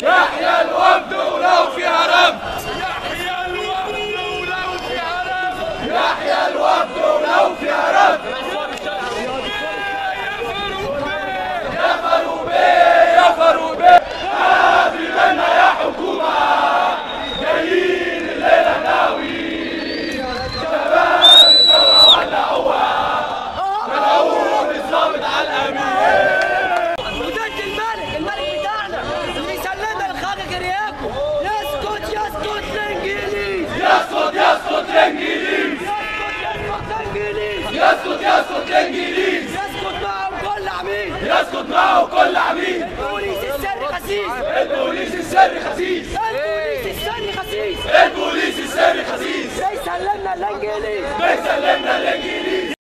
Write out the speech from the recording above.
يحيى الوفد ولو فيها رمز. يحيى الوفد ولو فيها رمز. يفروا بيه هذه منا يا حكومة، جايين الليلة ناوي شباب الثورة ولعوها، ملعون الظابط على الأمين. وضد الملك بتاعنا اللي يسلمنا الخاجة كرياكو. يسكت الانجليز، يسكت الانجليز، يسكت الانجليز، يسكت معه كل عميد، يسكت معه كل عميد. البوليس السري خسيس، البوليس السري خسيس، البوليس السري خسيس، البوليس السري خسيس. بيسلمنا الانجليز، بيسلمنا الانجليز.